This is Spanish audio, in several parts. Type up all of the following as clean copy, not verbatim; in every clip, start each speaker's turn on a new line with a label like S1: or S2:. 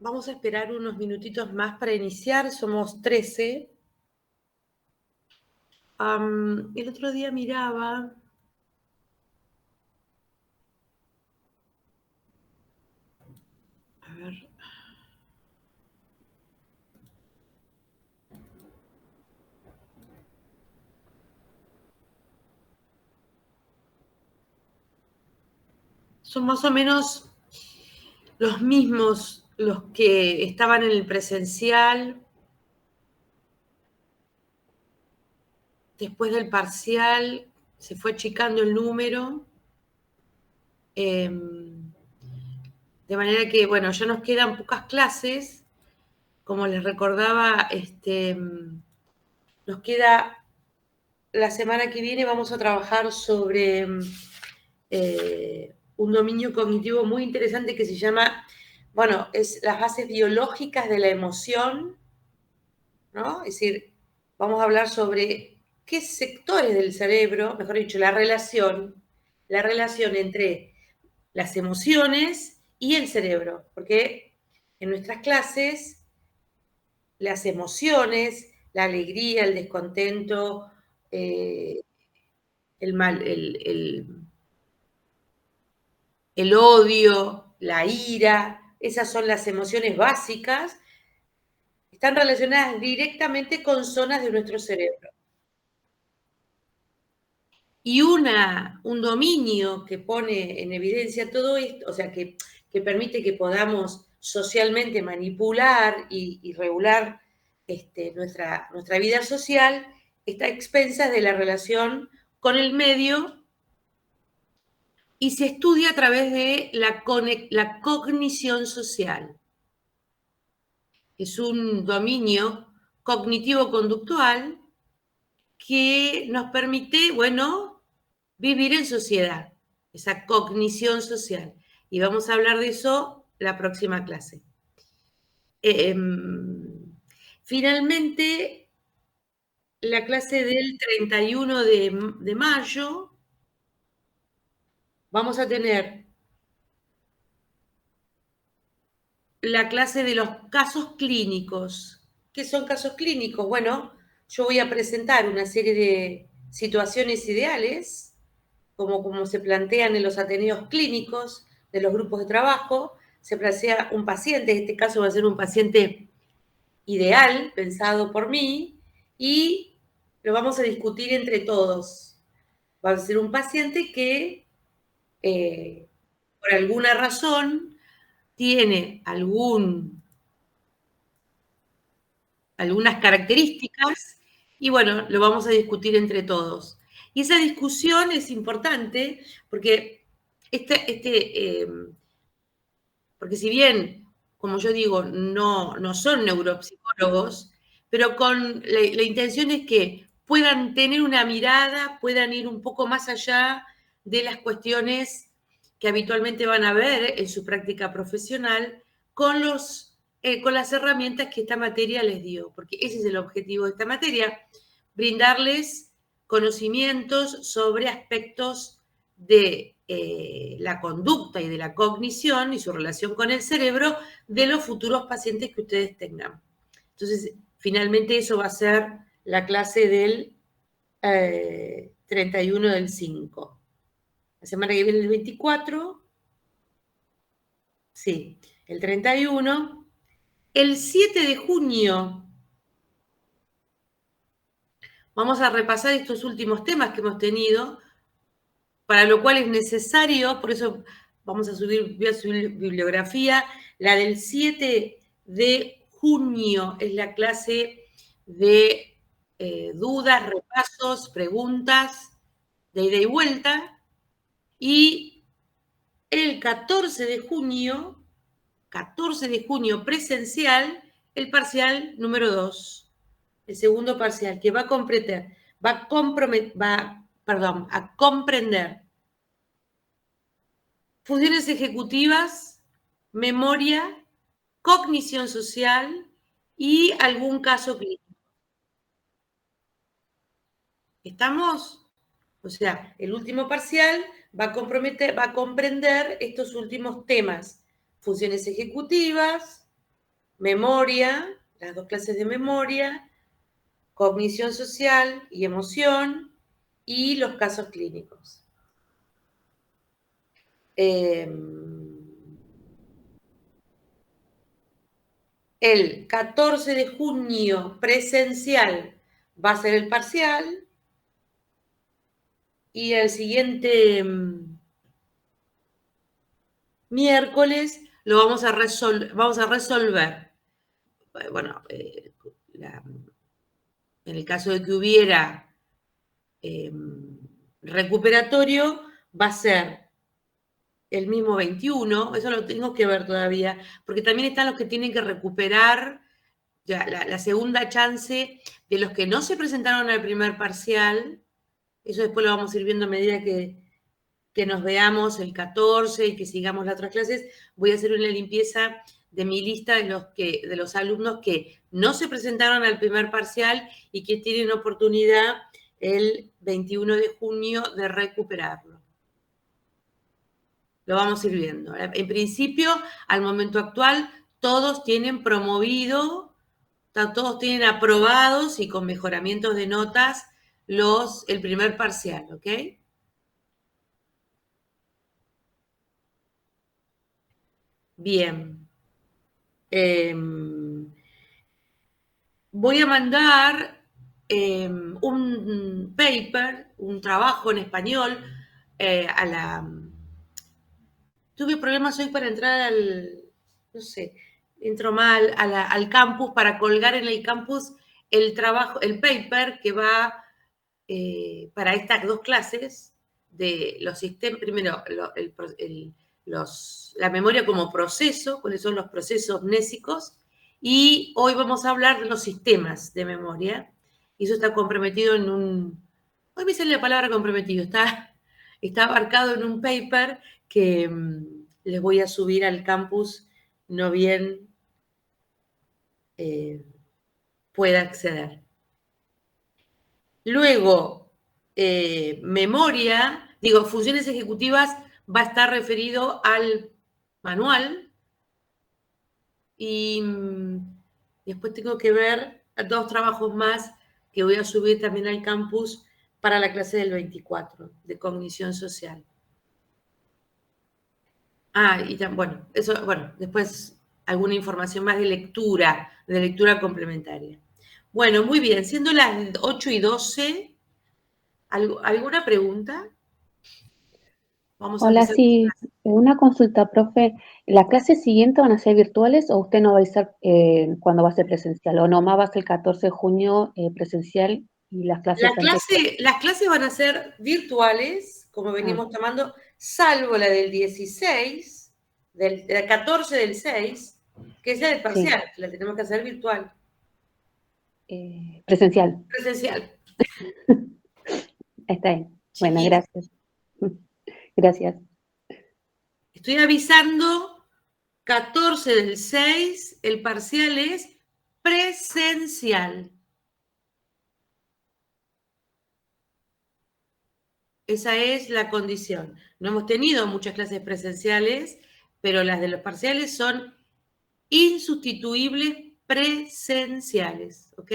S1: Vamos a esperar unos minutitos más para iniciar, somos 13. El otro día miraba, a ver, son más o menos los mismos los que estaban en el presencial. Después del parcial se fue achicando el número. De manera que, bueno, ya nos quedan pocas clases. Como les recordaba, nos queda la semana que viene, vamos a trabajar sobre un dominio cognitivo muy interesante que se llama, bueno, es las bases biológicas de la emoción, ¿no? Es decir, vamos a hablar sobre qué sectores del cerebro, mejor dicho, la relación entre las emociones y el cerebro, porque en nuestras clases las emociones, la alegría, el descontento, el mal, el odio, la ira, esas son las emociones básicas, están relacionadas directamente con zonas de nuestro cerebro. Y un dominio que pone en evidencia todo esto, o sea, que permite que podamos socialmente manipular y regular nuestra vida social, está a expensas de la relación con el medio y se estudia a través de la cognición social. Es un dominio cognitivo-conductual que nos permite, bueno, vivir en sociedad, esa cognición social. Y vamos a hablar de eso la próxima clase. Finalmente, la clase del 31 de mayo, vamos a tener la clase de los casos clínicos. ¿Qué son casos clínicos? Bueno, yo voy a presentar una serie de situaciones ideales, como se plantean en los ateneos clínicos de los grupos de trabajo. Se plantea un paciente, en este caso va a ser un paciente ideal, pensado por mí, y lo vamos a discutir entre todos. Va a ser un paciente que, por alguna razón, tiene algunas características y bueno, lo vamos a discutir entre todos. Y esa discusión es importante porque porque si bien, como yo digo, no son neuropsicólogos, pero con la intención es que puedan tener una mirada, puedan ir un poco más allá de las cuestiones que habitualmente van a ver en su práctica profesional con las herramientas que esta materia les dio, porque ese es el objetivo de esta materia, brindarles conocimientos sobre aspectos de la conducta y de la cognición y su relación con el cerebro de los futuros pacientes que ustedes tengan. Entonces, finalmente eso va a ser la clase del 31 del 5. La semana que viene el 24, sí, el 31. El 7 de junio vamos a repasar estos últimos temas que hemos tenido, para lo cual es necesario, por eso voy a subir bibliografía, la del 7 de junio es la clase de dudas, repasos, preguntas, de ida y vuelta, y el 14 de junio presencial, el parcial número 2, el segundo parcial, que va a comprender funciones ejecutivas, memoria, cognición social y algún caso clínico. ¿Estamos? O sea, el último parcial va a comprender estos últimos temas: funciones ejecutivas, memoria, las dos clases de memoria, cognición social y emoción, y los casos clínicos. El 14 de junio presencial va a ser el parcial y el siguiente miércoles lo vamos a resolver. Bueno, en el caso de que hubiera recuperatorio, va a ser el mismo 21, eso lo tengo que ver todavía, porque también están los que tienen que recuperar ya, la segunda chance de los que no se presentaron al primer parcial. Eso después lo vamos a ir viendo a medida que nos veamos el 14 y que sigamos las otras clases. Voy a hacer una limpieza de mi lista de los alumnos que no se presentaron al primer parcial y que tienen oportunidad el 21 de junio de recuperarlo. Lo vamos a ir viendo. En principio, al momento actual, todos tienen promovido, todos tienen aprobados y con mejoramientos de notas el primer parcial, ¿ok? Bien. Voy a mandar un paper, un trabajo en español a la... Tuve problemas hoy para entrar no sé, entro mal, al campus, para colgar en el campus el trabajo, el paper que va para estas dos clases de los sistemas, primero la memoria como proceso, cuáles son los procesos mnésicos, y hoy vamos a hablar de los sistemas de memoria, y eso está comprometido hoy me sale la palabra comprometido, está abarcado en un paper que les voy a subir al campus, no bien pueda acceder. Luego, funciones ejecutivas va a estar referido al manual y después tengo que ver dos trabajos más que voy a subir también al campus para la clase del 24 de cognición social. Después alguna información más de lectura complementaria. Bueno, muy bien. Siendo las 8:12, ¿alguna pregunta? Vamos a
S2: Hola,
S1: empezar con
S2: sí, una consulta, profe. ¿Las clases siguientes van a ser virtuales o usted no va a estar cuando va a ser presencial? ¿O nomás va a ser el 14 de junio
S1: clase.
S2: presencial y las clases anteriores?
S1: Las clases van a ser virtuales, como
S2: Ah,
S1: venimos tomando, salvo la del 16, del 14 del 6, que es la del
S2: sí,
S1: parcial, que la tenemos que hacer virtual.
S2: presencial.
S1: Presencial.
S2: Está bien. Bueno,
S1: Chiquis,
S2: gracias. Gracias.
S1: estoy avisando, 14 del 6, el parcial es presencial. Esa es la condición. No hemos tenido muchas clases presenciales, pero las de los parciales son insustituibles presenciales, ¿ok?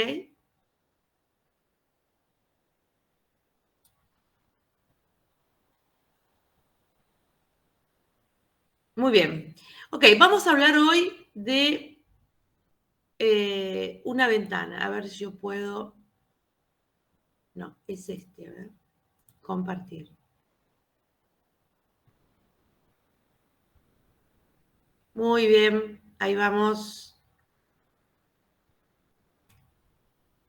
S1: Muy bien. Ok, vamos a hablar hoy de una ventana. A ver si yo puedo. No, es este, a ver. Compartir. Muy bien, ahí vamos.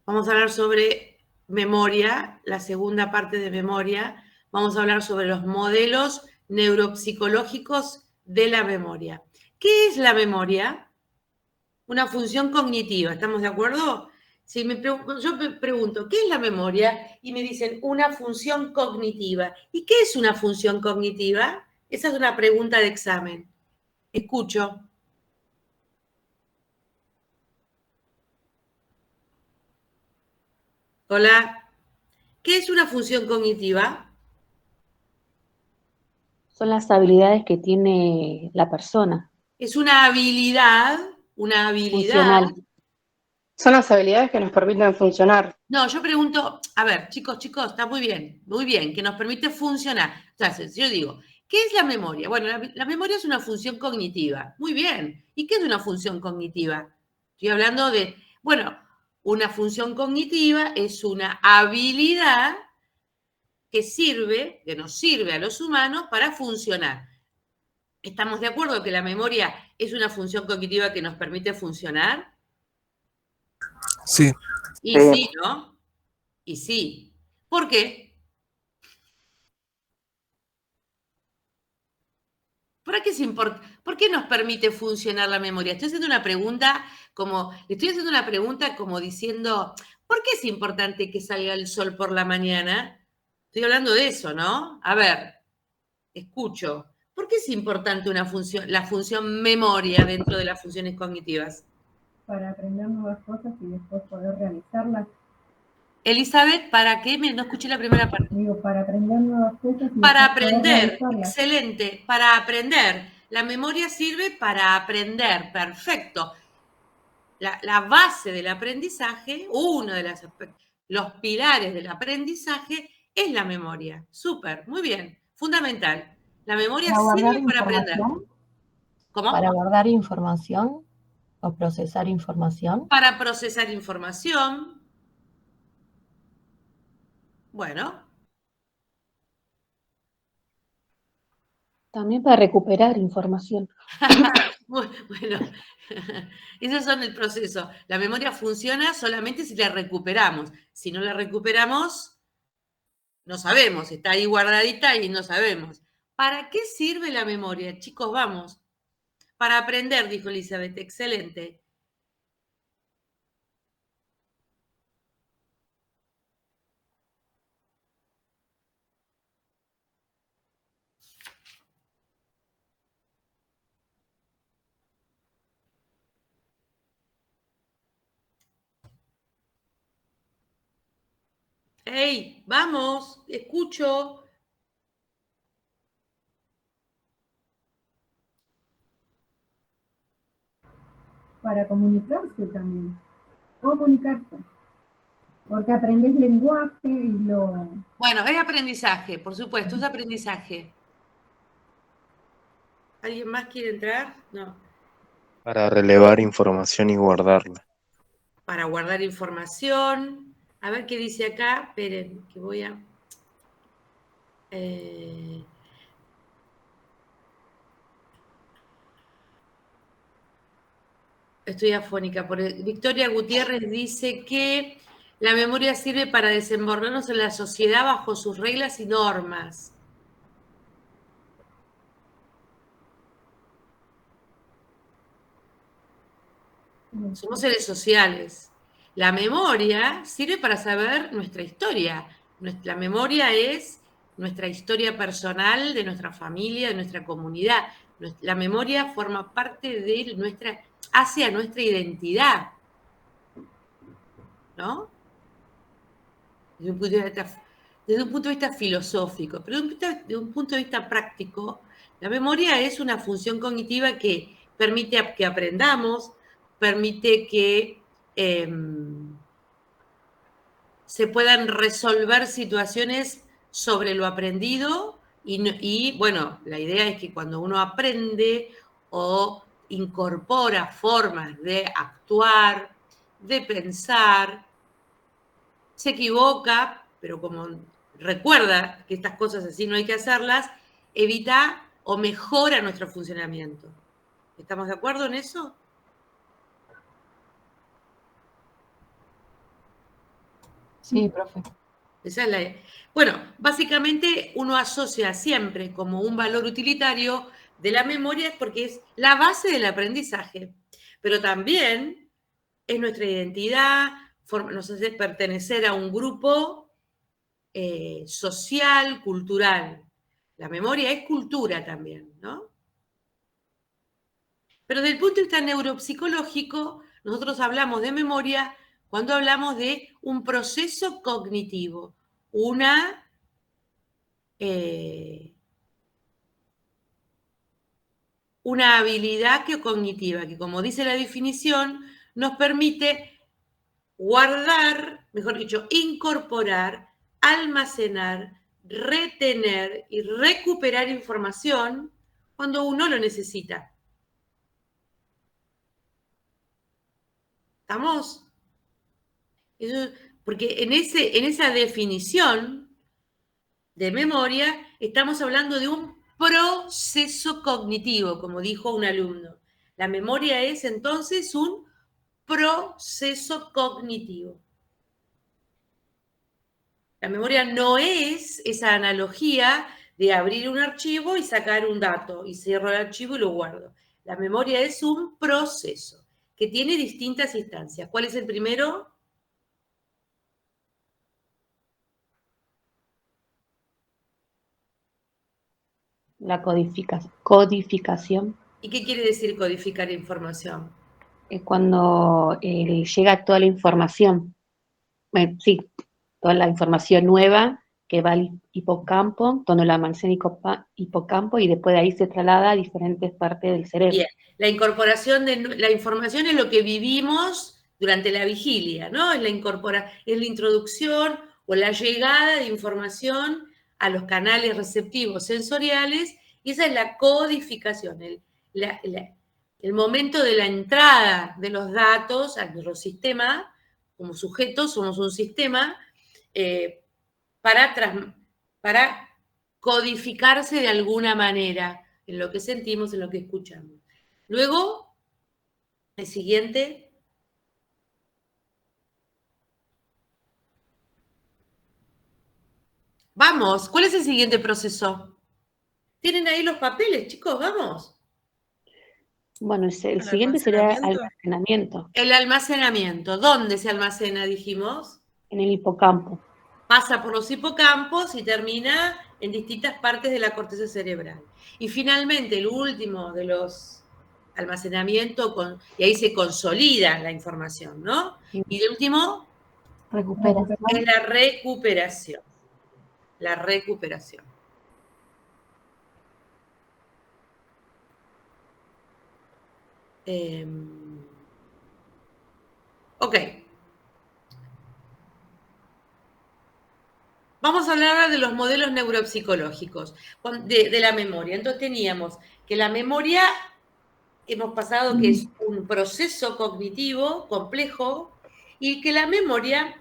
S1: Vamos a hablar sobre memoria, la segunda parte de memoria. Vamos a hablar sobre los modelos neuropsicológicos de la memoria. ¿Qué es la memoria? Una función cognitiva, ¿estamos de acuerdo? Si yo me pregunto, ¿qué es la memoria? Y me dicen, una función cognitiva. ¿Y qué es una función cognitiva? Esa es una pregunta de examen. Escucho. Hola. ¿Qué es una función cognitiva?
S2: Son las habilidades que tiene la persona,
S1: Es una habilidad.
S2: funcional.
S3: Son las habilidades que nos permiten funcionar.
S1: No, yo pregunto, a ver, chicos, está muy bien, que nos permite funcionar. Entonces, yo digo, ¿qué es la memoria? Bueno, la memoria es una función cognitiva. Muy bien. ¿Y qué es una función cognitiva? Estoy hablando de, bueno, una función cognitiva es una habilidad que nos sirve a los humanos para funcionar. ¿Estamos de acuerdo que la memoria es una función cognitiva que nos permite funcionar?
S4: Sí,
S1: Y sí, ¿no? Y sí. ¿Por qué? ¿Por qué nos permite funcionar la memoria? Estoy haciendo una pregunta como diciendo, ¿por qué es importante que salga el sol por la mañana? Estoy hablando de eso, ¿no? A ver, escucho. ¿Por qué es importante la función memoria dentro de las funciones cognitivas?
S5: Para aprender nuevas cosas y después poder realizarlas.
S1: Elizabeth, ¿para qué? No escuché la primera parte.
S5: Digo, para aprender nuevas cosas y
S1: Para
S5: después poder
S1: aprender,
S5: realizarlas.
S1: excelente, para aprender. La memoria sirve para aprender, perfecto. La base del aprendizaje, uno de los pilares del aprendizaje es la memoria. Súper, muy bien, fundamental. La memoria
S6: Para guardar
S1: sirve para aprender.
S6: información,
S1: ¿Cómo?
S6: para guardar información o procesar información.
S1: Para procesar información. Bueno,
S2: También para recuperar información.
S1: bueno, esos son el proceso. La memoria funciona solamente si la recuperamos. Si no la recuperamos, no sabemos, está ahí guardadita y no sabemos. ¿Para qué sirve la memoria? Chicos, vamos. Para aprender, dijo Elizabeth. Excelente. ¡Hey! Vamos, escucho.
S5: Para comunicarse también. Comunicarse. Porque aprendes lenguaje y lo...
S1: Bueno, es aprendizaje, por supuesto, es aprendizaje. ¿Alguien más quiere entrar? No.
S4: para relevar información y guardarla.
S1: para guardar información. A ver qué dice acá. Esperen, que voy a... Estoy afónica. Victoria Gutiérrez dice que la memoria sirve para desenvolvernos en la sociedad bajo sus reglas y normas. Somos seres sociales. La memoria sirve para saber nuestra historia. La memoria es nuestra historia personal, de nuestra familia, de nuestra comunidad. La memoria forma parte de hacia nuestra identidad, ¿no? Desde un punto de vista filosófico, pero desde un punto de vista práctico, la memoria es una función cognitiva que permite que aprendamos, permite que se puedan resolver situaciones sobre lo aprendido y, bueno, la idea es que cuando uno aprende o incorpora formas de actuar, de pensar, se equivoca, pero como recuerda que estas cosas así no hay que hacerlas, evita o mejora nuestro funcionamiento. ¿Estamos de acuerdo en eso?
S6: Sí, profe.
S1: Esa es bueno, básicamente uno asocia siempre como un valor utilitario de la memoria porque es la base del aprendizaje, pero también es nuestra identidad, nos hace pertenecer a un grupo social, cultural. La memoria es cultura también, ¿no? Pero desde el punto de vista neuropsicológico, nosotros hablamos de memoria cuando hablamos de un proceso cognitivo, una habilidad cognitiva que, como dice la definición, nos permite guardar, mejor dicho, incorporar, almacenar, retener y recuperar información cuando uno lo necesita. ¿Estamos? Eso, porque en esa definición de memoria estamos hablando de un proceso cognitivo, como dijo un alumno. La memoria es entonces un proceso cognitivo. La memoria no es esa analogía de abrir un archivo y sacar un dato, y cierro el archivo y lo guardo. La memoria es un proceso que tiene distintas instancias. ¿Cuál es el primero?
S2: La codificación.
S1: ¿Y qué quiere decir codificar información?
S2: Es cuando llega toda la información. Sí, toda la información nueva que va al hipocampo, donde la almacena hipocampo y después de ahí se traslada a diferentes partes del cerebro.
S1: Bien, la incorporación de la información es lo que vivimos durante la vigilia, ¿no? Es la introducción o la llegada de información a los canales receptivos sensoriales y esa es la codificación, el momento de la entrada de los datos a nuestro sistema. Como sujetos somos un sistema para codificarse de alguna manera en lo que sentimos, en lo que escuchamos. Luego, el siguiente. Vamos, ¿cuál es el siguiente proceso? ¿Tienen ahí los papeles, chicos? Vamos.
S2: Bueno, el siguiente sería almacenamiento.
S1: El almacenamiento. ¿Dónde se almacena, dijimos?
S2: En el hipocampo.
S1: Pasa por los hipocampos y termina en distintas partes de la corteza cerebral. Y finalmente, el último de los almacenamientos, y ahí se consolida la información, ¿no? Y el último es la recuperación. La recuperación. Ok. Vamos a hablar ahora de los modelos neuropsicológicos, de la memoria. Entonces teníamos que la memoria, hemos pasado que es un proceso cognitivo complejo Y que la memoria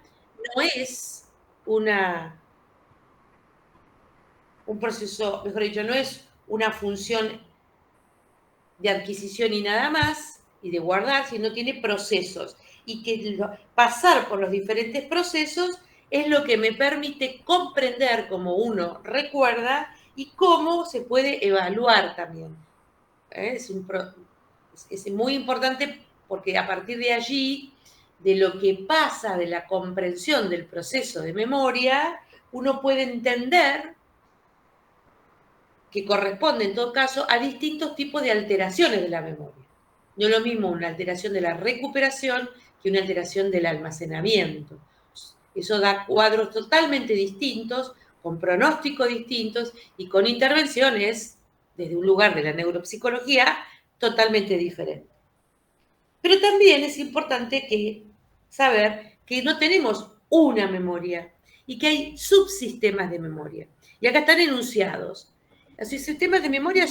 S1: no es un proceso, mejor dicho, no es una función de adquisición y nada más, y de guardar, sino tiene procesos. Y que pasar por los diferentes procesos es lo que me permite comprender cómo uno recuerda y cómo se puede evaluar también. Es muy importante porque a partir de allí, de lo que pasa, de la comprensión del proceso de memoria, uno puede entender que corresponde en todo caso a distintos tipos de alteraciones de la memoria. No es lo mismo una alteración de la recuperación que una alteración del almacenamiento. Eso da cuadros totalmente distintos, con pronósticos distintos y con intervenciones desde un lugar de la neuropsicología totalmente diferente. Pero también es importante saber que no tenemos una memoria y que hay subsistemas de memoria. Y acá están enunciados. Los sistemas de memoria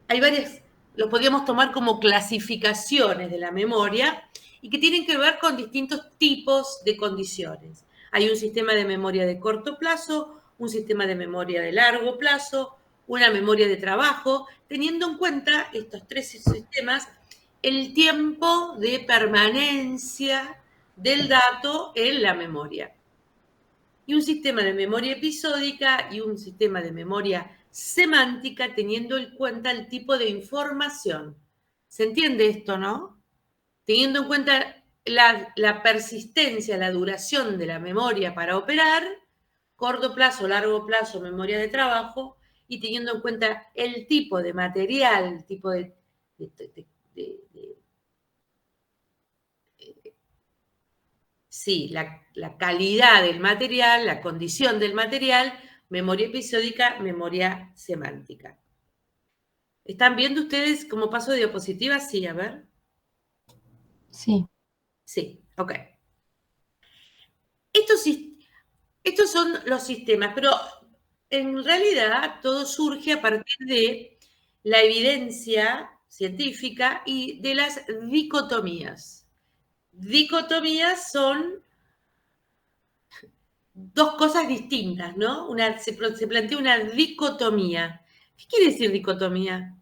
S1: hay varias, los podríamos tomar como clasificaciones de la memoria y que tienen que ver con distintos tipos de condiciones. Hay un sistema de memoria de corto plazo, un sistema de memoria de largo plazo, una memoria de trabajo, teniendo en cuenta estos tres sistemas, el tiempo de permanencia del dato en la memoria. Y un sistema de memoria episódica y un sistema de memoria semántica teniendo en cuenta el tipo de información. ¿Se entiende esto, no? Teniendo en cuenta la persistencia, la duración de la memoria para operar, corto plazo, largo plazo, memoria de trabajo, y teniendo en cuenta el tipo de material, el tipo sí, la calidad del material, la condición del material, memoria episódica, memoria semántica. ¿Están viendo ustedes cómo paso de diapositiva? Sí, a ver.
S6: Sí.
S1: Sí, ok. Estos son los sistemas, pero en realidad todo surge a partir de la evidencia científica y de las dicotomías. Dicotomías son dos cosas distintas, ¿no? Se plantea una dicotomía. ¿Qué quiere decir dicotomía?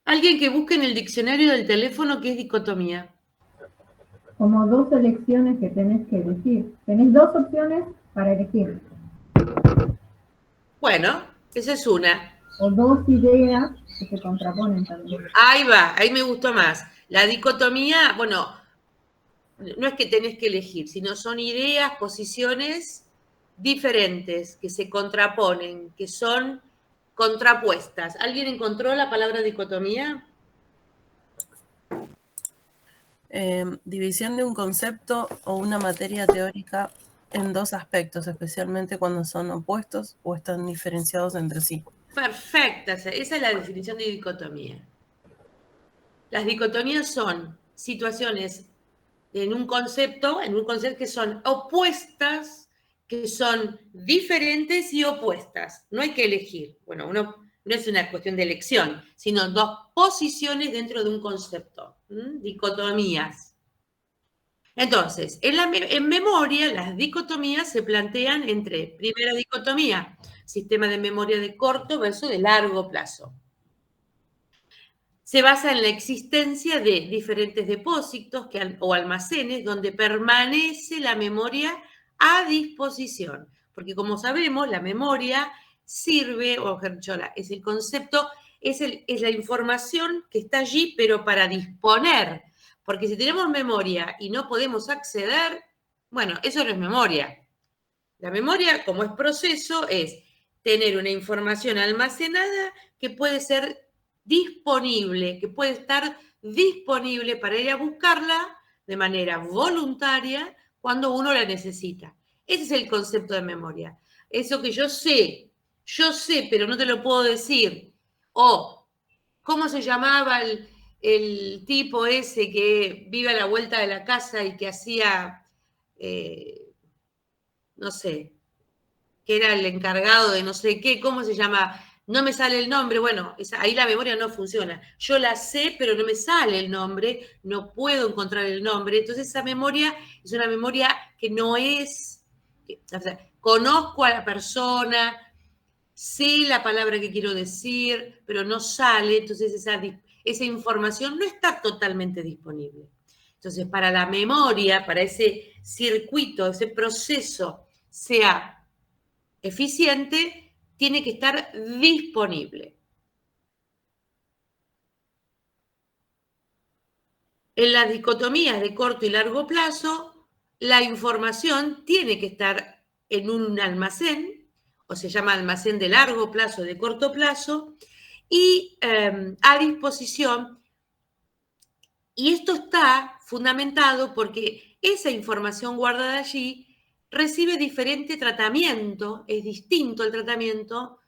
S1: Alguien que busque en el diccionario del teléfono qué es dicotomía.
S5: Como dos elecciones que tenés que elegir. Tenés dos opciones para elegir.
S1: Bueno, esa es una.
S5: O dos ideas que se contraponen también.
S1: Ahí va, ahí me gustó más. La dicotomía, bueno, no es que tenés que elegir, sino son ideas, posiciones diferentes que se contraponen, que son contrapuestas. ¿Alguien encontró la palabra dicotomía?
S7: División de un concepto o una materia teórica en dos aspectos, especialmente cuando son opuestos o están diferenciados entre sí.
S1: Perfecta, esa es la definición de dicotomía. Las dicotomías son situaciones en un concepto que son opuestas, que son diferentes y opuestas. No hay que elegir. Bueno, no es una cuestión de elección, sino dos posiciones dentro de un concepto. Dicotomías. Entonces, en memoria, las dicotomías se plantean entre, primera dicotomía, sistema de memoria de corto versus de largo plazo. Se basa en la existencia de diferentes depósitos o almacenes donde permanece la memoria a disposición. Porque como sabemos, la memoria sirve, o es el concepto, es la información que está allí, pero para disponer. Porque si tenemos memoria y no podemos acceder, bueno, eso no es memoria. La memoria, como es proceso, es tener una información almacenada que puede ser disponible, que puede estar disponible para ir a buscarla de manera voluntaria cuando uno la necesita. Ese es el concepto de memoria. Eso que yo sé, pero no te lo puedo decir. O, ¿cómo se llamaba el tipo ese que vive a la vuelta de la casa y que hacía, no sé, que era el encargado de no sé qué, ¿cómo se llama? no me sale el nombre, bueno, ahí la memoria no funciona. Yo la sé, pero no me sale el nombre, no puedo encontrar el nombre. Entonces esa memoria es una memoria que no es, o sea, conozco a la persona, sé la palabra que quiero decir, pero no sale, entonces esa información no está totalmente disponible. Entonces, para la memoria, para ese circuito, ese proceso sea eficiente, tiene que estar disponible. En las dicotomías de corto y largo plazo, la información tiene que estar en un almacén, o se llama almacén de largo plazo, de corto plazo, y a disposición. Y esto está fundamentado porque esa información guardada allí recibe diferente tratamiento, es distinto el tratamiento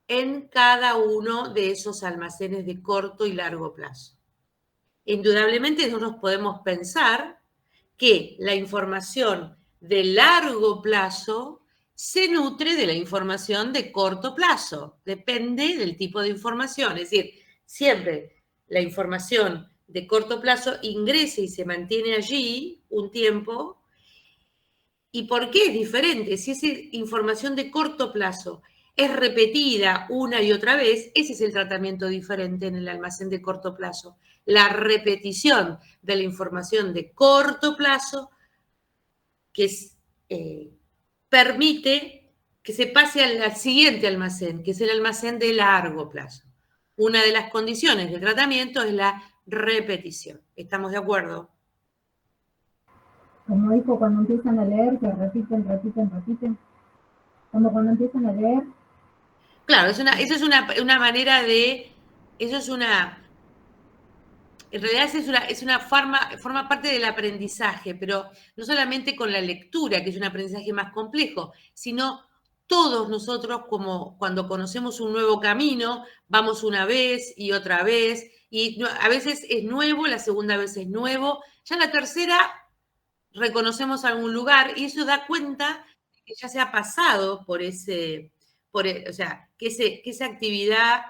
S1: en cada uno de esos almacenes de corto y largo plazo. Indudablemente nosotros podemos pensar que la información de largo plazo se nutre de la información de corto plazo. Depende del tipo de información. Es decir, siempre la información de corto plazo ingresa y se mantiene allí un tiempo. ¿Y por qué es diferente? Si es información de corto plazo es repetida una y otra vez, ese es el tratamiento diferente en el almacén de corto plazo. La repetición de la información de corto plazo que permite que se pase al siguiente almacén, que es el almacén de largo plazo. Una de las condiciones de tratamiento es la repetición. ¿Estamos de acuerdo?
S5: Como dijo, cuando empiezan a leer, que repiten. Cuando empiezan a leer.
S1: Claro, eso es una manera de, en realidad forma parte del aprendizaje, pero no solamente con la lectura, que es un aprendizaje más complejo, sino todos nosotros, como cuando conocemos un nuevo camino, vamos una vez y otra vez, y a veces es nuevo, la segunda vez es nuevo, ya la tercera reconocemos algún lugar y eso da cuenta que ya se ha pasado o sea, que esa actividad,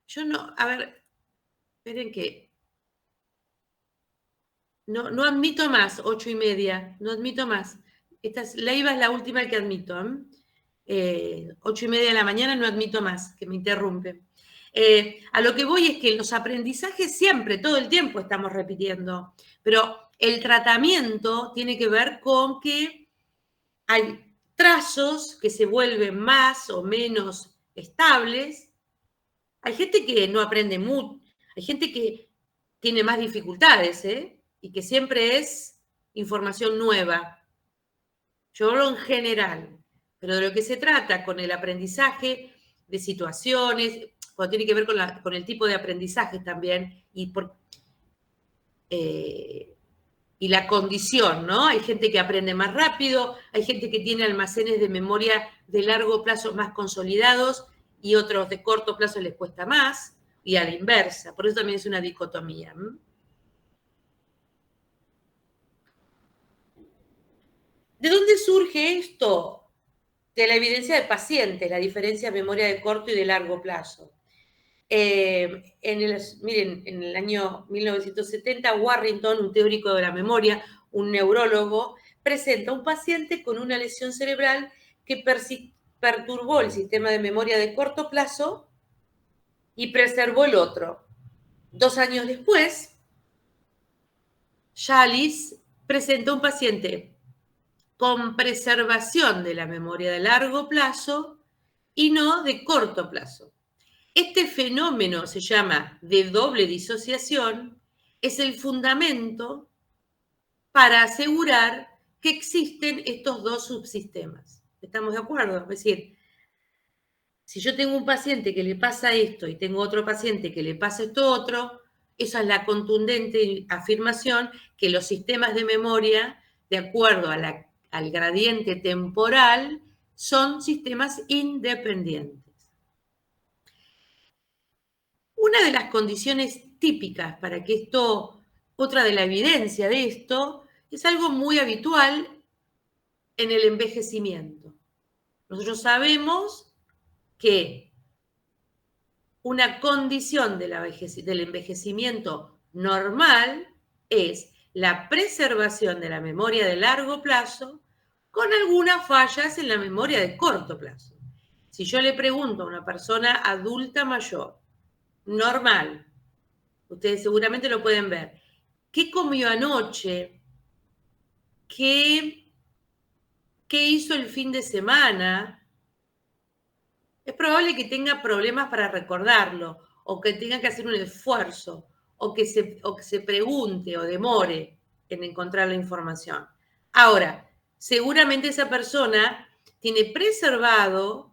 S1: yo no, a ver, esperen que, no admito más, 8:30, no admito más. Leiva es la última que admito. 8:30 de la mañana no admito más, que me interrumpe. A lo que voy es que los aprendizajes siempre, todo el tiempo estamos repitiendo, pero el tratamiento tiene que ver con que hay trazos que se vuelven más o menos estables. Hay gente que no aprende mucho, hay gente que tiene más dificultades, y que siempre es información nueva. Yo hablo en general, pero de lo que se trata con el aprendizaje de situaciones, cuando tiene que ver con el tipo de aprendizaje también, y la condición, ¿no? Hay gente que aprende más rápido, hay gente que tiene almacenes de memoria de largo plazo más consolidados y otros de corto plazo les cuesta más, y a la inversa. Por eso también es una dicotomía. ¿De dónde surge esto? De la evidencia de pacientes, la diferencia de memoria de corto y de largo plazo. Miren, en el año 1970, Warrington, un teórico de la memoria, un neurólogo, presenta a un paciente con una lesión cerebral que perturbó el sistema de memoria de corto plazo y preservó el otro. 2 años después, Challis presenta a un paciente con preservación de la memoria de largo plazo y no de corto plazo. Este fenómeno se llama de doble disociación, es el fundamento para asegurar que existen estos dos subsistemas. ¿Estamos de acuerdo? Es decir, si yo tengo un paciente que le pasa esto y tengo otro paciente que le pasa esto otro, esa es la contundente afirmación que los sistemas de memoria, de acuerdo al gradiente temporal, son sistemas independientes. Una de las condiciones típicas para que otra de la evidencia de esto, es algo muy habitual en el envejecimiento. Nosotros sabemos que una condición del envejecimiento normal es la preservación de la memoria de largo plazo con algunas fallas en la memoria de corto plazo. Si yo le pregunto a una persona adulta mayor, normal, ustedes seguramente lo pueden ver, ¿qué comió anoche? ¿Qué hizo el fin de semana? Es probable que tenga problemas para recordarlo, o que tenga que hacer un esfuerzo, o que se pregunte o demore en encontrar la información. Ahora, seguramente esa persona tiene preservado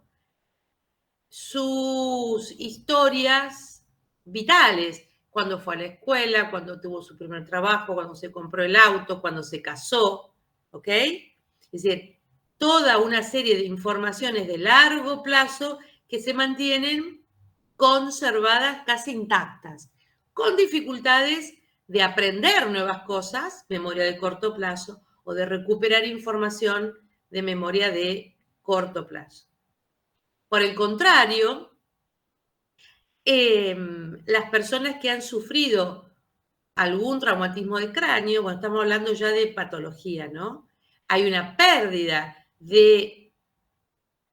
S1: sus historias vitales, cuando fue a la escuela, cuando tuvo su primer trabajo, cuando se compró el auto, cuando se casó, ¿ok? Es decir, toda una serie de informaciones de largo plazo que se mantienen conservadas casi intactas, con dificultades de aprender nuevas cosas, memoria de corto plazo, o de recuperar información de memoria de corto plazo. Por el contrario, las personas que han sufrido algún traumatismo de cráneo, bueno, estamos hablando ya de patología, ¿no? Hay una pérdida de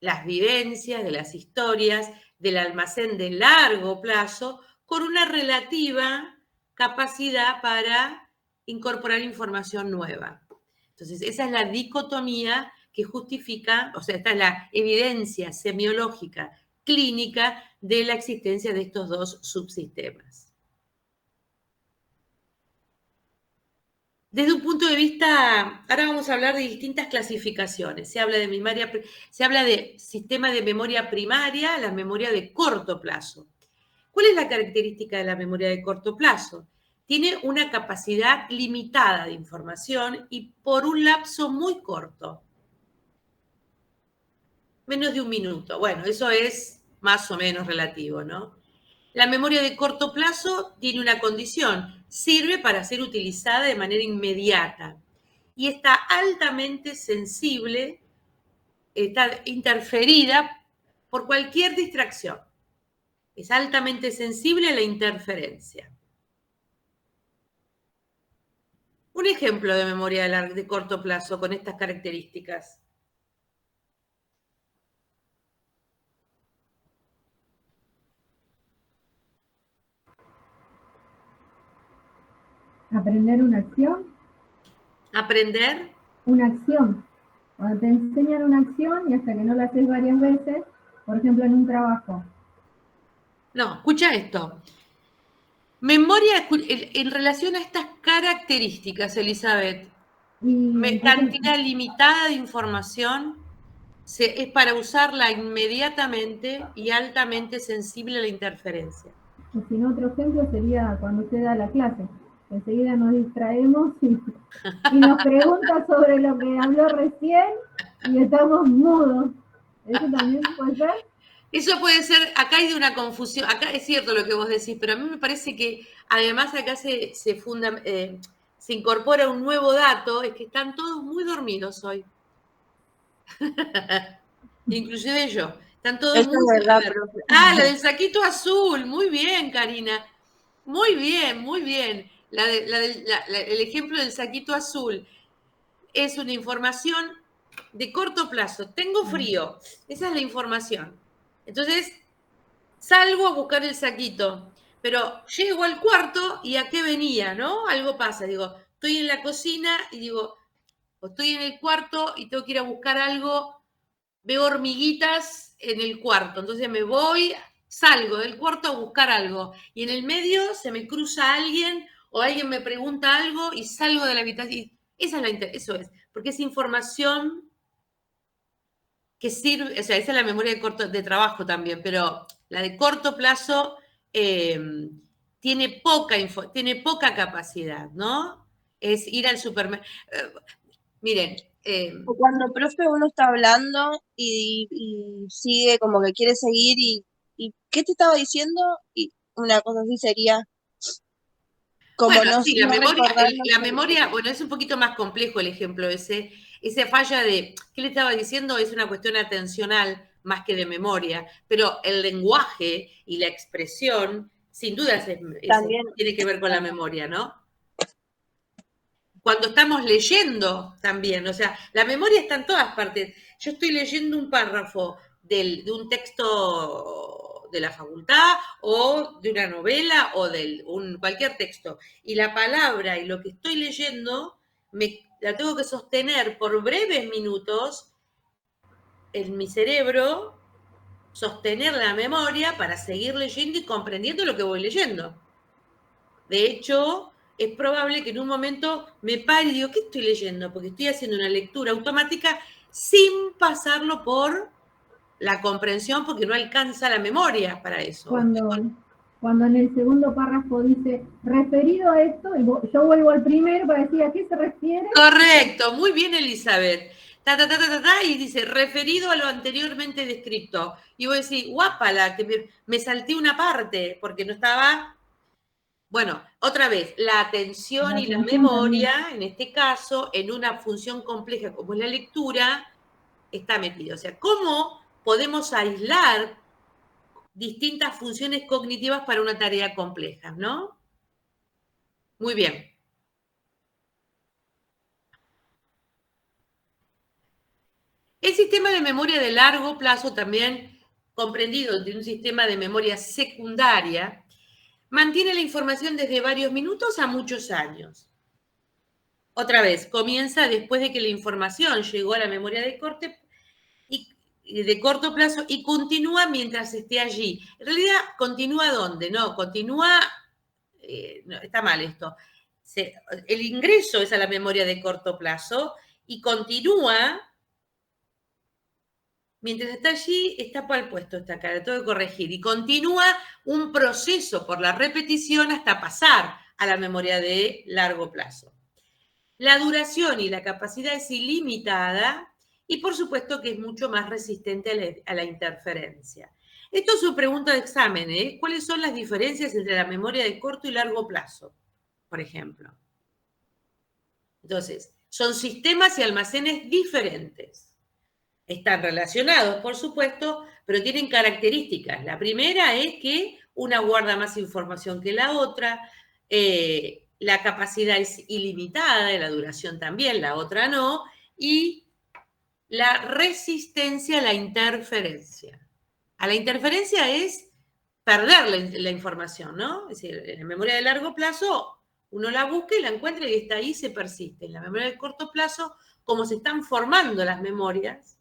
S1: las vivencias, de las historias, del almacén de largo plazo, con una relativa capacidad para incorporar información nueva. Entonces, esa es la dicotomía que justifica, o sea, esta es la evidencia semiológica clínica de la existencia de estos dos subsistemas. Desde un punto de vista, ahora vamos a hablar de distintas clasificaciones. Se habla de sistema de memoria primaria, la memoria de corto plazo. ¿Cuál es la característica de la memoria de corto plazo? Tiene una capacidad limitada de información y por un lapso muy corto. Menos de un minuto. Bueno, eso es más o menos relativo, ¿no? La memoria de corto plazo tiene una condición, sirve para ser utilizada de manera inmediata y está altamente sensible, está interferida por cualquier distracción. Es altamente sensible a la interferencia. Un ejemplo de memoria de corto plazo con estas características.
S5: Aprender una acción.
S1: ¿Aprender?
S5: Una acción. Cuando te enseñan una acción y hasta que no la haces varias veces, por ejemplo en un trabajo.
S1: No, escucha esto. Memoria en relación a estas características, Elizabeth. Cantidad limitada de información es para usarla inmediatamente y altamente sensible a la interferencia.
S5: Y si no, otro ejemplo sería cuando usted da la clase. Enseguida nos distraemos y nos pregunta sobre lo que habló recién y estamos mudos. ¿Eso también puede ser?
S1: Eso puede ser, acá hay de una confusión, acá es cierto lo que vos decís, pero a mí me parece que además acá se incorpora un nuevo dato, es que están todos muy dormidos hoy. Inclusive yo. Están todos
S8: Eso
S1: muy...
S8: es verdad,
S1: la del saquito azul. Muy bien, Karina. Muy bien, muy bien. El ejemplo del saquito azul es una información de corto plazo. Tengo frío. Esa es la información. Entonces, salgo a buscar el saquito. Pero llego al cuarto y ¿a qué venía, no? Algo pasa. Digo, estoy en la cocina y digo, o estoy en el cuarto y tengo que ir a buscar algo. Veo hormiguitas en el cuarto, entonces me voy, salgo del cuarto a buscar algo y en el medio se me cruza alguien o alguien me pregunta algo y salgo de la habitación. Eso es, porque es información que sirve, o sea, esa es la memoria de trabajo también, pero la de corto plazo tiene poca capacidad, ¿no? Es ir al supermercado. Miren,
S8: o cuando, profe, uno está hablando y sigue como que quiere seguir y ¿qué te estaba diciendo? Y una cosa así sería como
S1: bueno,
S8: no,
S1: sí,
S8: no
S1: la memoria, bueno, es un poquito más complejo el ejemplo ese. Esa falla de, ¿qué le estaba diciendo? Es una cuestión atencional más que de memoria, pero el lenguaje y la expresión, sin duda,
S8: También.
S1: tiene que ver con la memoria, ¿no? Cuando estamos leyendo también, o sea, la memoria está en todas partes. Yo estoy leyendo un párrafo de un texto de la facultad o de una novela o de cualquier texto, y la palabra y lo que estoy leyendo la tengo que sostener por breves minutos en mi cerebro, sostener la memoria para seguir leyendo y comprendiendo lo que voy leyendo. De hecho, es probable que en un momento me pare y digo, ¿qué estoy leyendo? Porque estoy haciendo una lectura automática sin pasarlo por la comprensión, porque no alcanza la memoria para eso.
S5: Cuando en el segundo párrafo dice, referido a esto, y yo vuelvo al primero para decir a qué se refiere.
S1: Correcto, muy bien, Elizabeth. Y dice, referido a lo anteriormente descrito. Y vos decís, guápala, que me salté una parte, porque no estaba... Bueno, otra vez, la atención y la memoria, también. En este caso, en una función compleja como es la lectura, está metido. O sea, ¿cómo podemos aislar distintas funciones cognitivas para una tarea compleja, ¿no? Muy bien. El sistema de memoria de largo plazo, también comprendido de un sistema de memoria secundaria, mantiene la información desde varios minutos a muchos años. Otra vez, comienza después de que la información llegó a la memoria de corto plazo y continúa mientras esté allí. En realidad, ¿continúa dónde? No, continúa, no, está mal esto. El ingreso es a la memoria de corto plazo y continúa, mientras está allí, está mal puesto esta cara, tengo que corregir, y continúa un proceso por la repetición hasta pasar a la memoria de largo plazo. La duración y la capacidad es ilimitada y por supuesto que es mucho más resistente a la interferencia. Esto es una pregunta de examen, ¿eh? ¿Cuáles son las diferencias entre la memoria de corto y largo plazo, por ejemplo? Entonces, son sistemas y almacenes diferentes. Están relacionados, por supuesto, pero tienen características. La primera es que una guarda más información que la otra, la capacidad es ilimitada, la duración también, la otra no, y la resistencia a la interferencia. A la interferencia es perder la información, ¿no? Es decir, en la memoria de largo plazo uno la busca y la encuentra y está ahí, se persiste. En la memoria de corto plazo, como se están formando las memorias,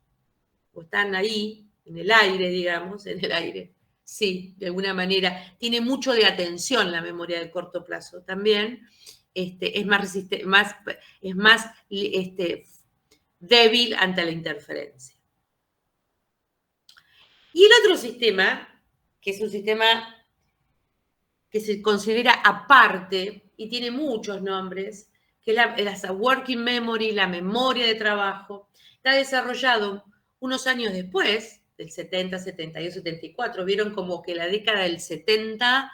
S1: o están ahí, en el aire, digamos, en el aire, sí, de alguna manera, tiene mucho de atención la memoria de corto plazo también, es más débil ante la interferencia. Y el otro sistema, que es un sistema que se considera aparte y tiene muchos nombres, que es la working memory, la memoria de trabajo, está desarrollado unos años después, del 70, 72, 74, vieron como que la década del 70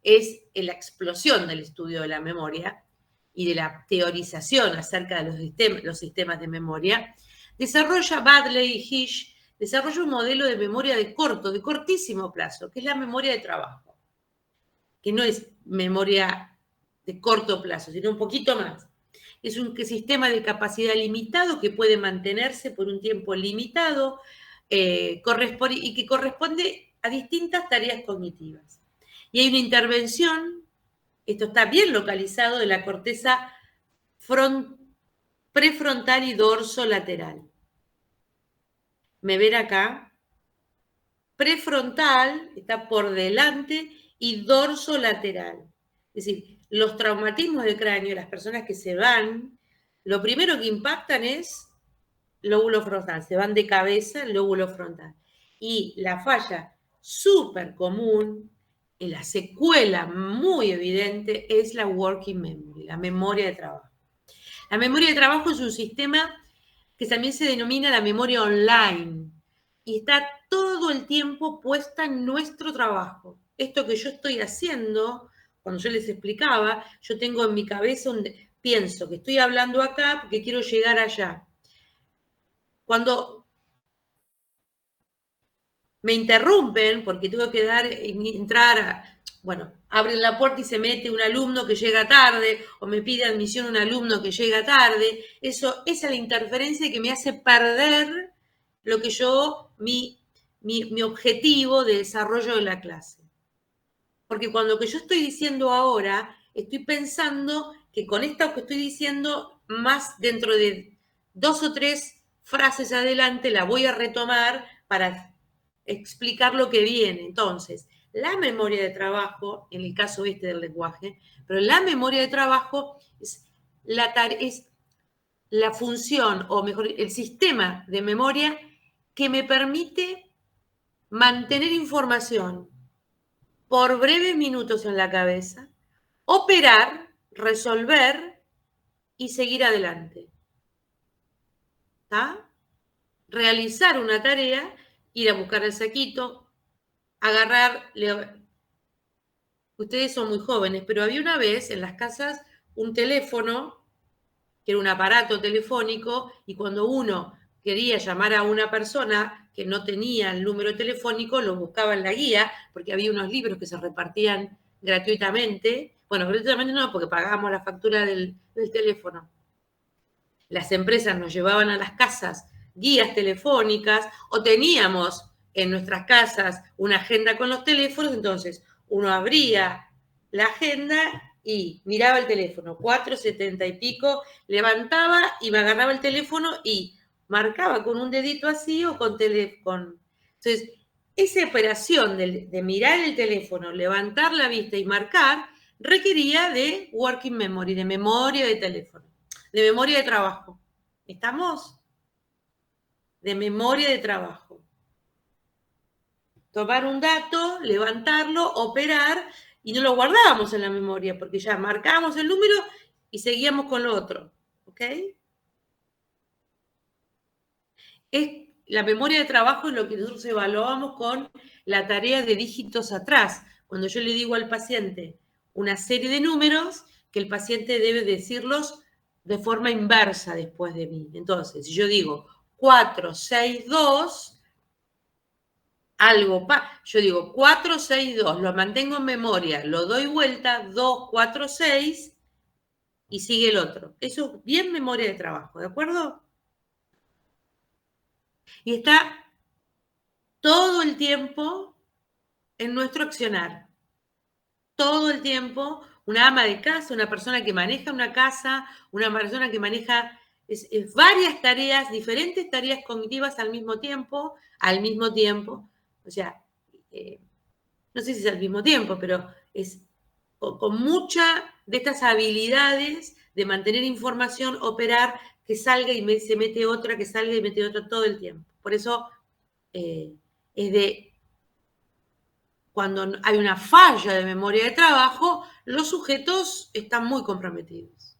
S1: es la explosión del estudio de la memoria y de la teorización acerca de los sistemas de memoria. Badley y Hish desarrolla un modelo de memoria de cortísimo plazo, que es la memoria de trabajo, que no es memoria de corto plazo, sino un poquito más. Es un sistema de capacidad limitado que puede mantenerse por un tiempo limitado y que corresponde a distintas tareas cognitivas. Y hay una intervención, esto está bien localizado, de la corteza prefrontal y dorsolateral. ¿Me ven acá? Prefrontal está por delante y dorsolateral. Es decir, los traumatismos del cráneo, las personas que se van, lo primero que impactan es lóbulo frontal, se van de cabeza al lóbulo frontal. Y la falla súper común, y la secuela muy evidente, es la working memory, la memoria de trabajo. La memoria de trabajo es un sistema que también se denomina la memoria online y está todo el tiempo puesta en nuestro trabajo. Esto que yo estoy haciendo, cuando yo les explicaba, yo tengo en mi cabeza donde pienso que estoy hablando acá porque quiero llegar allá. Cuando me interrumpen porque tengo que entrar, bueno, abren la puerta y se mete un alumno que llega tarde, o me pide admisión un alumno que llega tarde. Esa es la interferencia que me hace perder lo que mi objetivo de desarrollo de la clase. Porque cuando lo que yo estoy diciendo ahora, estoy pensando que con esto que estoy diciendo, más dentro de 2 o 3 frases adelante, la voy a retomar para explicar lo que viene. Entonces, la memoria de trabajo, en el caso este del lenguaje, pero la memoria de trabajo es la función, o mejor, el sistema de memoria que me permite mantener información por breves minutos en la cabeza, operar, resolver y seguir adelante. ¿Está? Realizar una tarea, ir a buscar el saquito, agarrar. Ustedes son muy jóvenes, pero había una vez en las casas un teléfono, que era un aparato telefónico, y cuando uno quería llamar a una persona que no tenía el número telefónico, lo buscaba en la guía, porque había unos libros que se repartían gratuitamente. Bueno, gratuitamente no, porque pagábamos la factura del teléfono. Las empresas nos llevaban a las casas guías telefónicas, o teníamos en nuestras casas una agenda con los teléfonos. Entonces uno abría la agenda y miraba el teléfono, 4:70 y pico, levantaba y me agarraba el teléfono y marcaba con un dedito así o con teléfono. Entonces, esa operación de mirar el teléfono, levantar la vista y marcar, requería de working memory, de memoria de teléfono, de memoria de trabajo. ¿Estamos? De memoria de trabajo. Tomar un dato, levantarlo, operar, y no lo guardábamos en la memoria, porque ya marcábamos el número y seguíamos con lo otro. ¿Ok? La memoria de trabajo es lo que nosotros evaluamos con la tarea de dígitos atrás. Cuando yo le digo al paciente una serie de números, que el paciente debe decirlos de forma inversa después de mí. Entonces, si yo digo 4, 6, 2, yo digo 4, 6, 2, lo mantengo en memoria, lo doy vuelta, 2, 4, 6, y sigue el otro. Eso es bien memoria de trabajo, ¿de acuerdo? Y está todo el tiempo en nuestro accionar. Todo el tiempo, una ama de casa, una persona que maneja una casa, una persona que maneja varias tareas, diferentes tareas cognitivas al mismo tiempo. O sea, no sé si es al mismo tiempo, pero es con muchas de estas habilidades de mantener información, operar, que salga y se mete otra, que salga y mete otra todo el tiempo. Por eso cuando hay una falla de memoria de trabajo, los sujetos están muy comprometidos.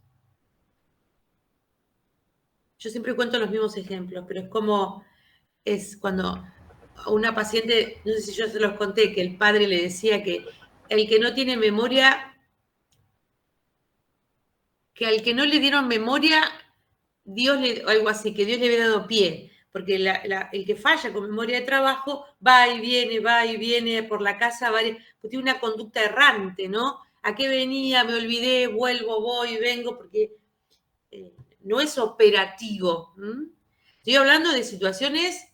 S1: Yo siempre cuento los mismos ejemplos, pero es cuando a una paciente, no sé si yo se los conté, que el padre le decía que el que no tiene memoria, que al que no le dieron memoria, algo así, que Dios le había dado pie. Porque el que falla con memoria de trabajo va y viene por la casa, pues tiene una conducta errante, ¿no? ¿A qué venía? Me olvidé, vuelvo, voy, vengo, porque no es operativo. Estoy hablando de situaciones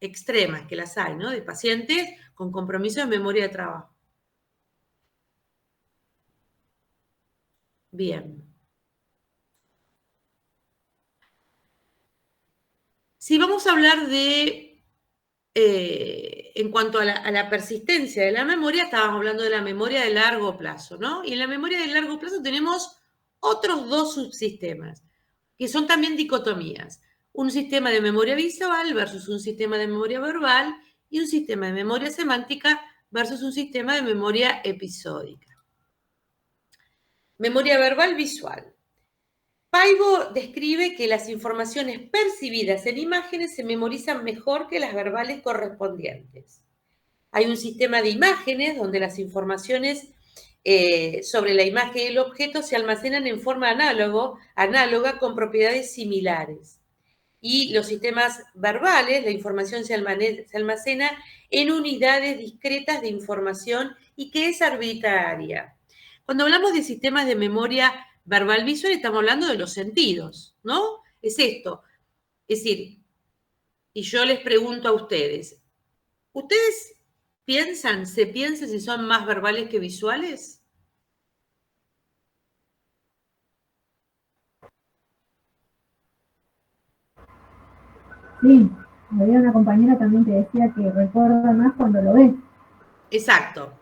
S1: extremas, que las hay, ¿no? De pacientes con compromiso de memoria de trabajo. Bien. Si vamos a hablar de, en cuanto a la persistencia de la memoria, estábamos hablando de la memoria de largo plazo, ¿no? Y en la memoria de largo plazo tenemos otros 2 subsistemas, que son también dicotomías. Un sistema de memoria visual versus un sistema de memoria verbal, y un sistema de memoria semántica versus un sistema de memoria episódica. Memoria verbal visual. Paivo describe que las informaciones percibidas en imágenes se memorizan mejor que las verbales correspondientes. Hay un sistema de imágenes donde las informaciones sobre la imagen y el objeto se almacenan en forma análoga con propiedades similares. Y los sistemas verbales, la información se almacena en unidades discretas de información y que es arbitraria. Cuando hablamos de sistemas de memoria verbal visual, estamos hablando de los sentidos, ¿no? Es esto. Es decir, y yo les pregunto a ustedes, ¿ustedes se piensan si son más verbales que visuales?
S5: Sí, había una compañera también que decía que recuerda más cuando lo ves.
S1: Exacto.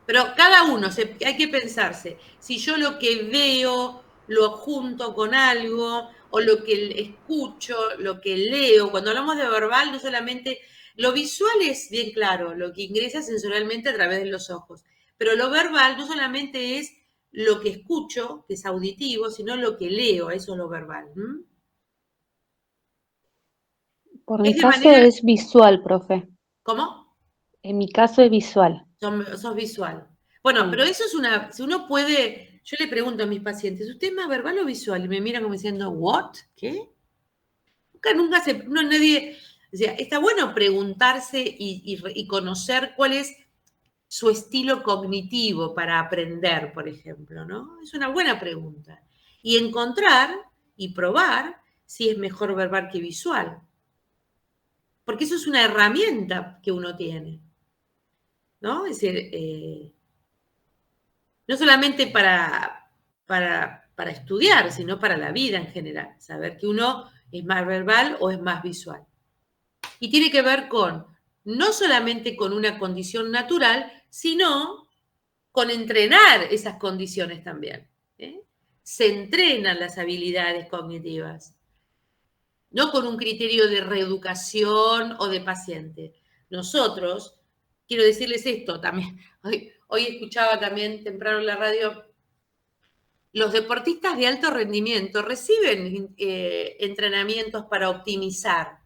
S1: Pero cada uno, hay que pensarse, si yo lo que veo lo junto con algo, o lo que escucho, lo que leo, cuando hablamos de verbal, no solamente, lo visual es bien claro, lo que ingresa sensorialmente a través de los ojos, pero lo verbal no solamente es lo que escucho, que es auditivo, sino lo que leo, eso es lo verbal.
S2: Por mi caso es visual, profe.
S1: ¿Cómo?
S2: En mi caso es visual.
S1: Sos visual. Bueno, pero eso es si uno puede, yo le pregunto a mis pacientes, ¿usted es más verbal o visual? Y me miran como diciendo, ¿what? ¿Qué? Nunca nadie, o sea, está bueno preguntarse y conocer cuál es su estilo cognitivo para aprender, por ejemplo, ¿no? Es una buena pregunta. Y encontrar y probar si es mejor verbal que visual. Porque eso es una herramienta que uno tiene, ¿no? Es decir, no solamente para estudiar, sino para la vida en general. Saber que uno es más verbal o es más visual. Y tiene que ver no solamente con una condición natural, sino con entrenar esas condiciones también. Se entrenan las habilidades cognitivas, no con un criterio de reeducación o de paciente. Nosotros, quiero decirles esto también, hoy escuchaba también temprano en la radio, los deportistas de alto rendimiento reciben entrenamientos para optimizar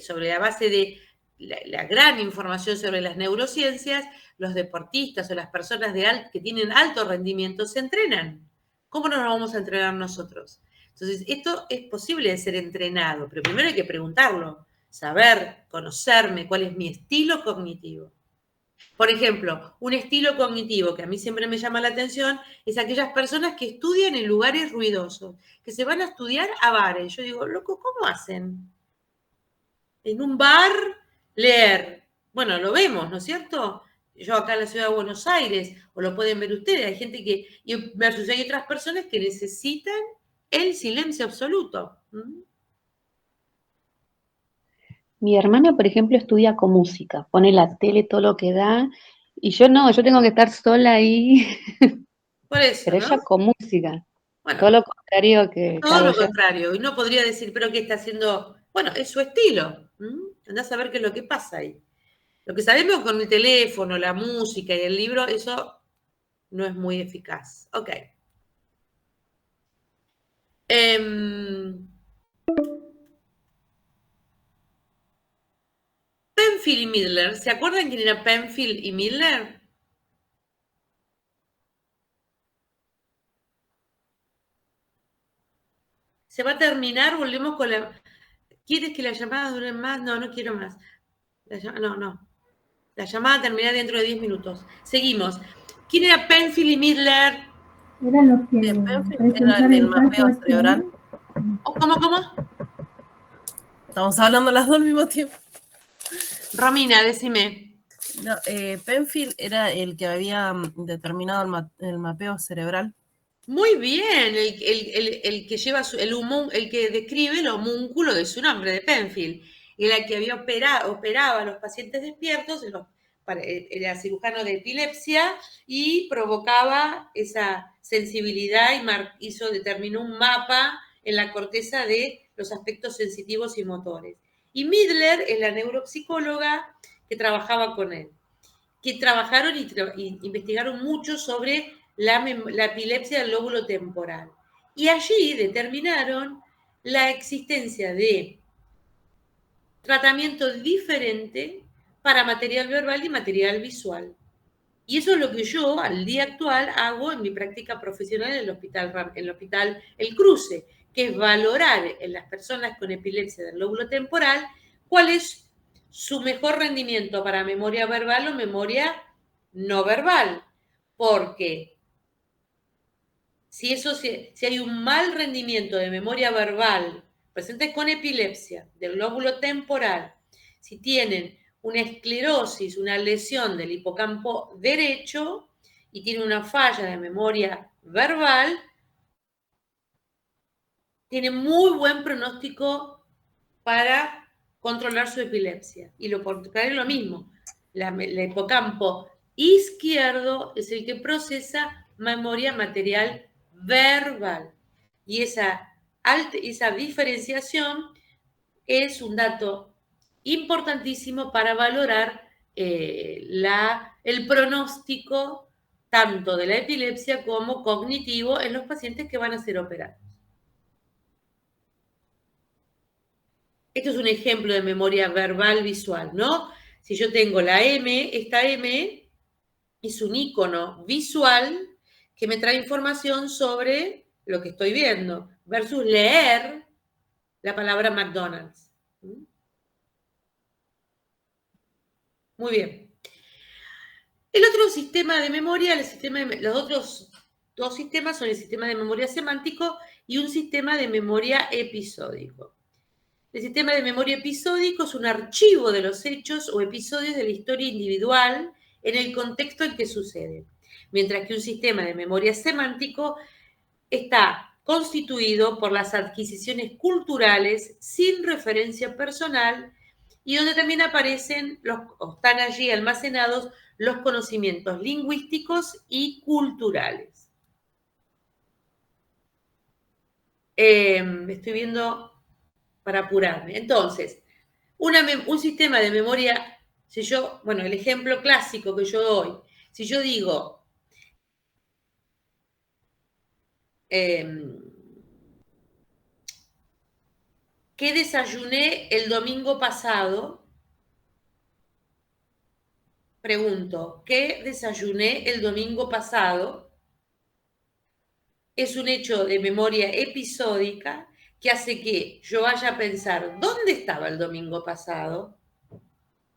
S1: sobre la base de la gran información sobre las neurociencias. Los deportistas o las personas que tienen alto rendimiento se entrenan. ¿Cómo no nos vamos a entrenar nosotros? Entonces, esto es posible de ser entrenado, pero primero hay que preguntarlo, saber, conocerme, cuál es mi estilo cognitivo. Por ejemplo, un estilo cognitivo que a mí siempre me llama la atención es aquellas personas que estudian en lugares ruidosos, que se van a estudiar a bares. Yo digo, loco, ¿cómo hacen? En un bar, leer. Bueno, lo vemos, ¿no es cierto? Yo acá en la ciudad de Buenos Aires, o lo pueden ver ustedes, hay gente versus hay otras personas que necesitan el silencio absoluto.
S2: Mi hermana, por ejemplo, estudia con música, pone la tele todo lo que da, y yo no, yo tengo que estar sola ahí.
S1: Por eso,
S2: pero
S1: ¿no?
S2: ella con música.
S1: Bueno,
S2: todo lo contrario que
S1: todo lo contrario. Y no podría decir, pero ¿qué está haciendo? Bueno, es su estilo. Andás a ver qué es lo que pasa ahí. Lo que sabemos con el teléfono, la música y el libro, eso no es muy eficaz. Ok. Penfield y Midler. ¿Se acuerdan quién era Penfield y Midler? Se va a terminar, volvemos con la... ¿Quieres que las llamadas duren más? No, no quiero más. No. La llamada termina dentro de 10 minutos. Seguimos. ¿Quién era Penfield y Midler?
S5: Eran los que
S7: Penfield era el del mapeo cerebral.
S1: ¿Cómo?
S7: Estamos hablando las dos al mismo tiempo.
S1: Romina, decime.
S7: No, Penfield era el que había determinado el mapeo cerebral.
S1: Muy bien, el que lleva el que describe el homúnculo de su nombre, de Penfield. Era el que había operaba a los pacientes despiertos, era cirujano de epilepsia y provocaba esa sensibilidad y determinó un mapa en la corteza de los aspectos sensitivos y motores. Y Midler es la neuropsicóloga que trabajaba con él, que trabajaron y investigaron mucho sobre la epilepsia del lóbulo temporal. Y allí determinaron la existencia de tratamiento diferente para material verbal y material visual. Y eso es lo que yo, al día actual, hago en mi práctica profesional en el hospital El Cruce, que es valorar en las personas con epilepsia del lóbulo temporal cuál es su mejor rendimiento para memoria verbal o memoria no verbal. Porque si hay un mal rendimiento de memoria verbal, pacientes con epilepsia del lóbulo temporal, si tienen una esclerosis, una lesión del hipocampo derecho y tienen una falla de memoria verbal, tienen muy buen pronóstico para controlar su epilepsia. Y lo contrario es lo mismo. El hipocampo izquierdo es el que procesa memoria material verbal. Y esa diferenciación es un dato importantísimo para valorar el pronóstico tanto de la epilepsia como cognitivo en los pacientes que van a ser operados. Esto es un ejemplo de memoria verbal visual, ¿no? Si yo tengo la M, esta M es un icono visual que me trae información sobre lo que estoy viendo, versus leer la palabra McDonald's. Muy bien. El otro sistema de memoria, los otros dos sistemas son el sistema de memoria semántico y un sistema de memoria episódico. El sistema de memoria episódico es un archivo de los hechos o episodios de la historia individual en el contexto en que sucede, mientras que un sistema de memoria semántico está constituido por las adquisiciones culturales sin referencia personal y donde también aparecen o están allí almacenados los conocimientos lingüísticos y culturales. Estoy viendo para apurarme. Entonces, un sistema de memoria, el ejemplo clásico que yo doy, si yo digo, ¿qué desayuné el domingo pasado? Pregunto, ¿qué desayuné el domingo pasado? Es un hecho de memoria episódica que hace que yo vaya a pensar, ¿dónde estaba el domingo pasado?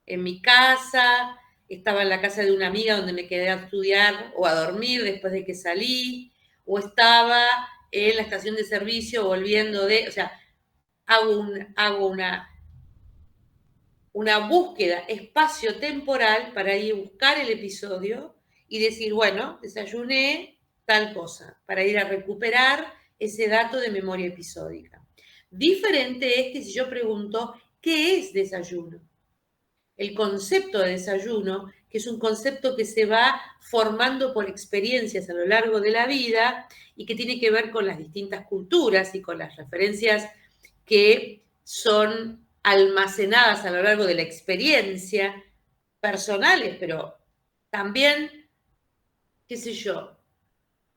S1: En mi casa, estaba en la casa de una amiga donde me quedé a estudiar o a dormir después de que salí, o estaba en la estación de servicio volviendo hago una búsqueda espacio-temporal para ir a buscar el episodio y decir, bueno, desayuné tal cosa, para ir a recuperar ese dato de memoria episódica. Diferente es que si yo pregunto, ¿qué es desayuno? El concepto de desayuno, que es un concepto que se va formando por experiencias a lo largo de la vida y que tiene que ver con las distintas culturas y con las referencias que son almacenadas a lo largo de la experiencia personales, pero también, qué sé yo,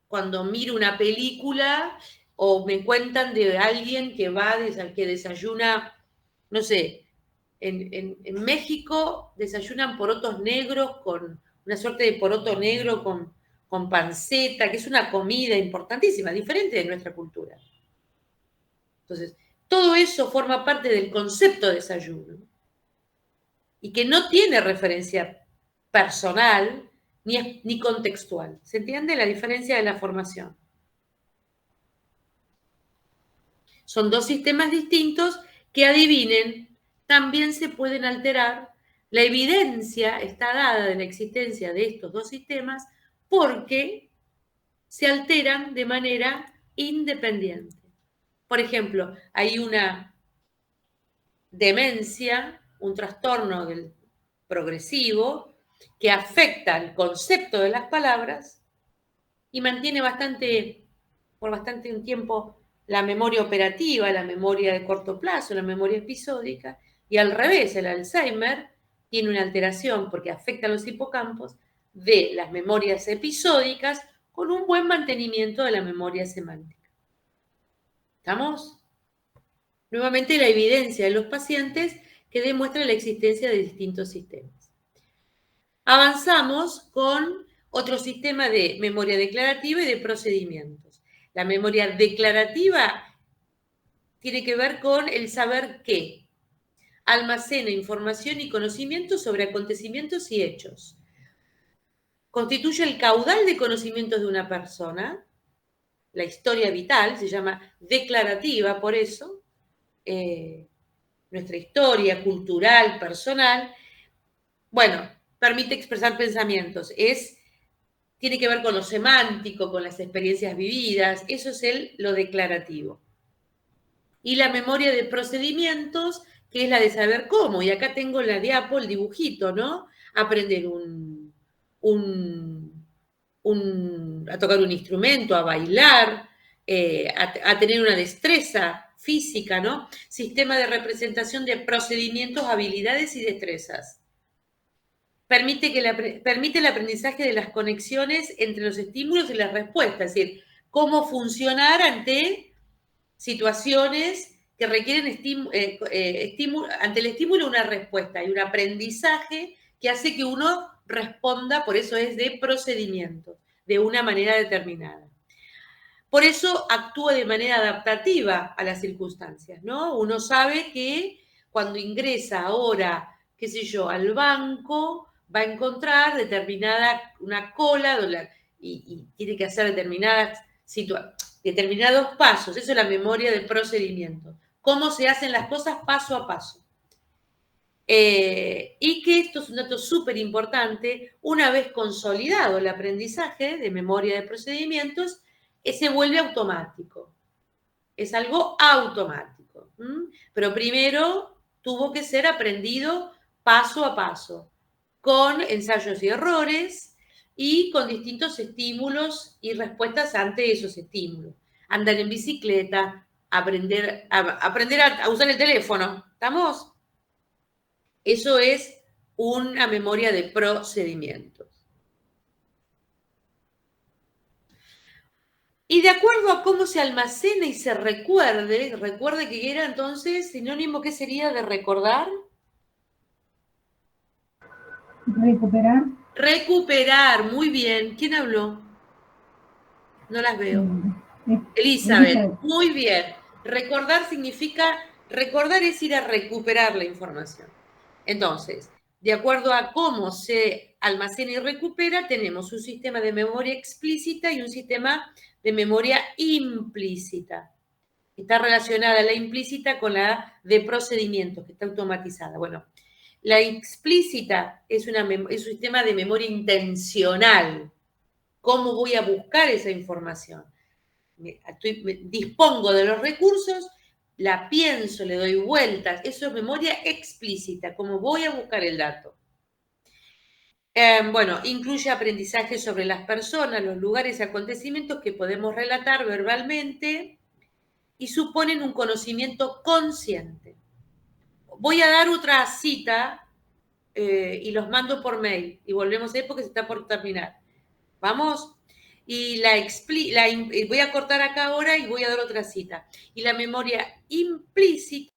S1: cuando miro una película o me cuentan de alguien que que desayuna, no sé, en México desayunan porotos negros con una suerte de poroto negro con panceta, que es una comida importantísima, diferente de nuestra cultura. Entonces, todo eso forma parte del concepto de desayuno y que no tiene referencia personal ni contextual. ¿Se entiende la diferencia de la formación? Son dos sistemas distintos que, adivinen, también se pueden alterar. La evidencia está dada de la existencia de estos dos sistemas porque se alteran de manera independiente. Por ejemplo, hay una demencia, un trastorno progresivo que afecta el concepto de las palabras y mantiene por bastante un tiempo la memoria operativa, la memoria de corto plazo, la memoria episódica, y al revés, el Alzheimer tiene una alteración porque afecta a los hipocampos de las memorias episódicas con un buen mantenimiento de la memoria semántica. ¿Estamos? Nuevamente la evidencia de los pacientes que demuestra la existencia de distintos sistemas. Avanzamos con otro sistema de memoria declarativa y de procedimientos. La memoria declarativa tiene que ver con el saber qué. Almacena información y conocimiento sobre acontecimientos y hechos. Constituye el caudal de conocimientos de una persona. La historia vital se llama declarativa, por eso. Nuestra historia cultural, personal. Bueno, permite expresar pensamientos. Tiene que ver con lo semántico, con las experiencias vividas. Eso es lo declarativo. Y la memoria de procedimientos, que es la de saber cómo. Y acá tengo la diapo, el dibujito, ¿no? Aprender a tocar un instrumento, a bailar, a tener una destreza física, ¿no? Sistema de representación de procedimientos, habilidades y destrezas. Permite el aprendizaje de las conexiones entre los estímulos y las respuestas, es decir, cómo funcionar ante situaciones que requieren ante el estímulo una respuesta y un aprendizaje que hace que uno responda, por eso es de procedimiento, de una manera determinada. Por eso actúa de manera adaptativa a las circunstancias, ¿no? Uno sabe que cuando ingresa ahora, qué sé yo, al banco, va a encontrar una cola y tiene que hacer determinados pasos. Eso es la memoria del procedimiento. Cómo se hacen las cosas paso a paso. Y que esto es un dato súper importante, una vez consolidado el aprendizaje de memoria de procedimientos, se vuelve automático. Es algo automático. Pero primero tuvo que ser aprendido paso a paso, con ensayos y errores y con distintos estímulos y respuestas ante esos estímulos. Andar en bicicleta, aprender a usar el teléfono. ¿Estamos? Eso es una memoria de procedimientos. Y de acuerdo a cómo se almacena y se recuerde que era entonces sinónimo, ¿qué sería de recordar?
S5: Recuperar.
S1: Recuperar, muy bien. ¿Quién habló? No las veo. Elizabeth, muy bien. Recordar es ir a recuperar la información. Entonces, de acuerdo a cómo se almacena y recupera, tenemos un sistema de memoria explícita y un sistema de memoria implícita. Está relacionada la implícita con la de procedimientos, que está automatizada. Bueno, la explícita es un sistema de memoria intencional. ¿Cómo voy a buscar esa información? Dispongo de los recursos, la pienso, le doy vueltas. Eso es memoria explícita, cómo voy a buscar el dato. Bueno, incluye aprendizaje sobre las personas, los lugares y acontecimientos que podemos relatar verbalmente y suponen un conocimiento consciente. Voy a dar otra cita y los mando por mail y volvemos a ir porque se está por terminar. ¿Vamos? Y voy a cortar acá ahora y voy a dar otra cita. Y la memoria implícita